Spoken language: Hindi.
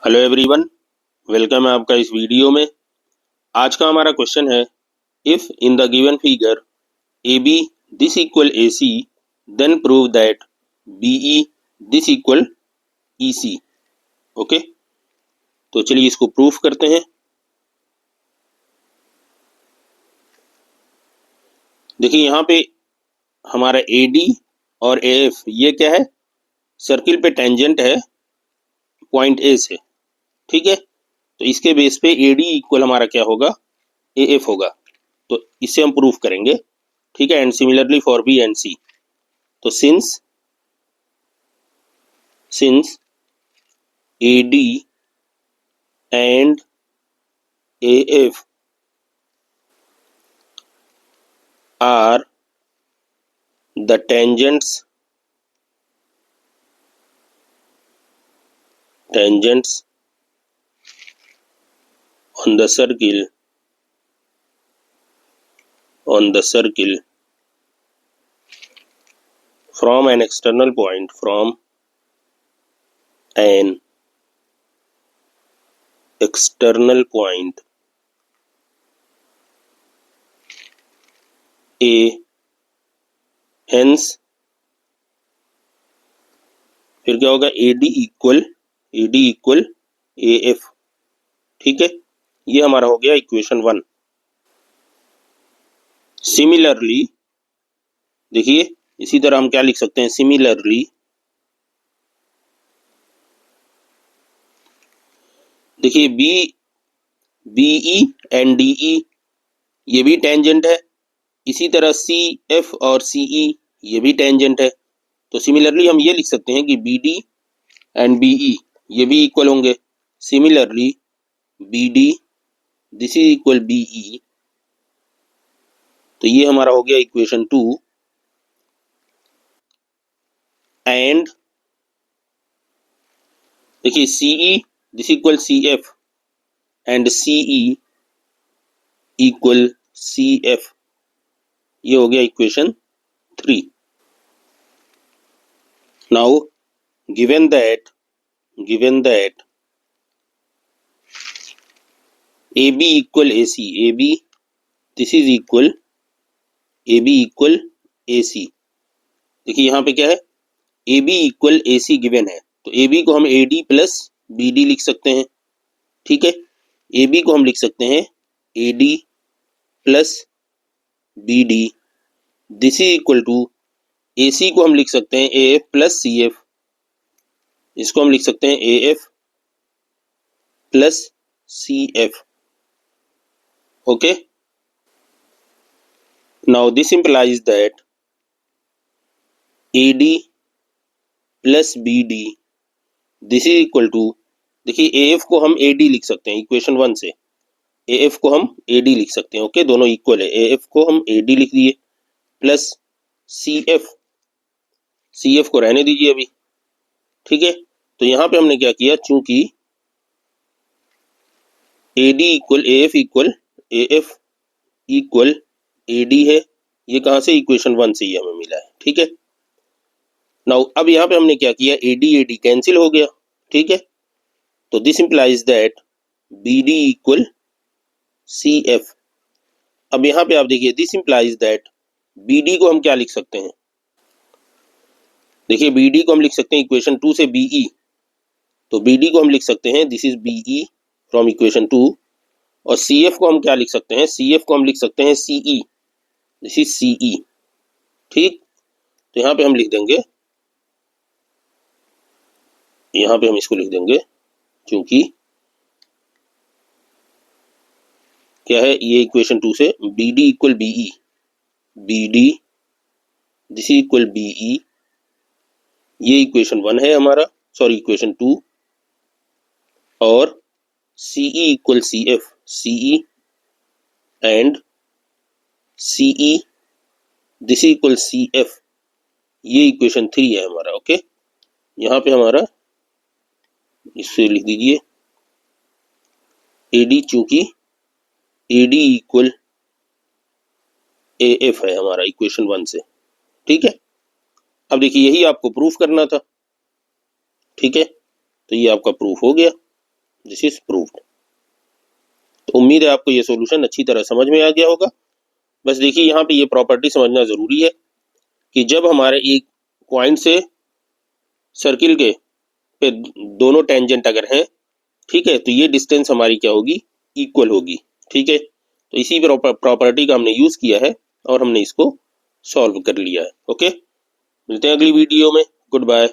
हेलो एवरीवन, वेलकम है आपका इस वीडियो में। आज का हमारा क्वेश्चन है, if in the given figure A B this equal A C then prove that B E this equal E C. Okay, तो चलिए इसको प्रूफ करते हैं। देखिए यहाँ पे हमारा ए डी और ए एफ ये क्या है, सर्किल पे टेंजेंट है पॉइंट ए से। ठीक है, तो इसके बेस पे ए डी इक्वल हमारा क्या होगा, ए एफ होगा। तो इससे हम प्रूफ करेंगे। ठीक है, and similarly for B and C. तो since A D and A F are the tangents on the circle from an external point A, hence फिर क्या होगा, A D equal A F. ठीक है, ये हमारा हो गया इक्वेशन 1। सिमिलरली देखिए, इसी तरह हम क्या लिख सकते हैं, सिमिलरली देखिए B E and D E ये भी टेंजेंट है। इसी तरह सी एफ और सी ई ये भी टेंजेंट है। तो सिमिलरली हम ये लिख सकते हैं कि B D and B E ये भी इक्वल होंगे। Similarly B D this is equal B E. तो ये हमारा हो गया इक्वेशन 2। एंड देखिए C E this equal C F and C E equal C F, ये हो गया equation 3। Now given that A B equal A C, A B this is equal A B equal A C. देखिए यहाँ पे क्या है, ए B equal A C given है। तो ए बी को हम A D plus B D लिख सकते हैं। ठीक है, ए बी को हम लिख सकते हैं A D plus B D. This is equal to A C को हम लिख सकते हैं A F plus C F. इसको हम लिख सकते हैं A F plus C F. Okay, now this implies that A D plus B D this is equal to, देखिए ए एफ को हम ए डी लिख सकते हैं इक्वेशन 1 से। ए एफ को हम ए डी लिख सकते हैं। ओके, दोनों इक्वल है। ए एफ को हम ए डी लिख दिए प्लस सी एफ को रहने दीजिए अभी। ठीक है, तो यहाँ पे हमने क्या किया, चूंकि A D equal A F equal A D है, ये कहाँ से, इक्वेशन 1 से ही हमें मिला है। ठीक है, नाउ अब यहाँ पे हमने क्या किया, ए डी कैंसिल हो गया। ठीक है, तो this implies that B D equal C F. अब यहाँ पे आप देखिए, this implies that B D को हम क्या लिख सकते हैं, देखिए बी डी को हम लिख सकते हैं इक्वेशन 2 से बी ई। तो बी डी को हम लिख सकते हैं this is B E from equation 2। और सी एफ को हम क्या लिख सकते हैं, सी एफ को हम लिख सकते हैं सी ई, दिस इज सी ई। ठीक, तो यहाँ पे हम लिख देंगे, यहाँ पे हम इसको लिख देंगे, क्योंकि क्या है, ये इक्वेशन 2 से B D equal B E, B D this is equal B E, ये इक्वेशन 1 है हमारा, सॉरी इक्वेशन 2। और C E equal C F, C E and C E this equal C F, ये इक्वेशन 3 है हमारा। ओके, यहाँ पे हमारा इससे लिख दीजिए ए डी, चूंकि A D equal A F है हमारा इक्वेशन 1 से। ठीक है, अब देखिए यही आपको प्रूफ करना था। ठीक है, तो ये आपका प्रूफ हो गया। This is proved. तो उम्मीद है आपको ये सॉल्यूशन अच्छी तरह समझ में आ गया होगा। बस देखिए यहाँ पे ये प्रॉपर्टी समझना जरूरी है कि जब हमारे एक पॉइंट से सर्किल के पे दोनों टेंजेंट अगर हैं, ठीक है, तो ये डिस्टेंस हमारी क्या होगी, इक्वल होगी। ठीक है, तो इसी प्रॉपर्टी का हमने यूज किया है और हमने इसको सॉल्व कर लिया है। ओके, मिलते हैं अगली वीडियो में। Good bye.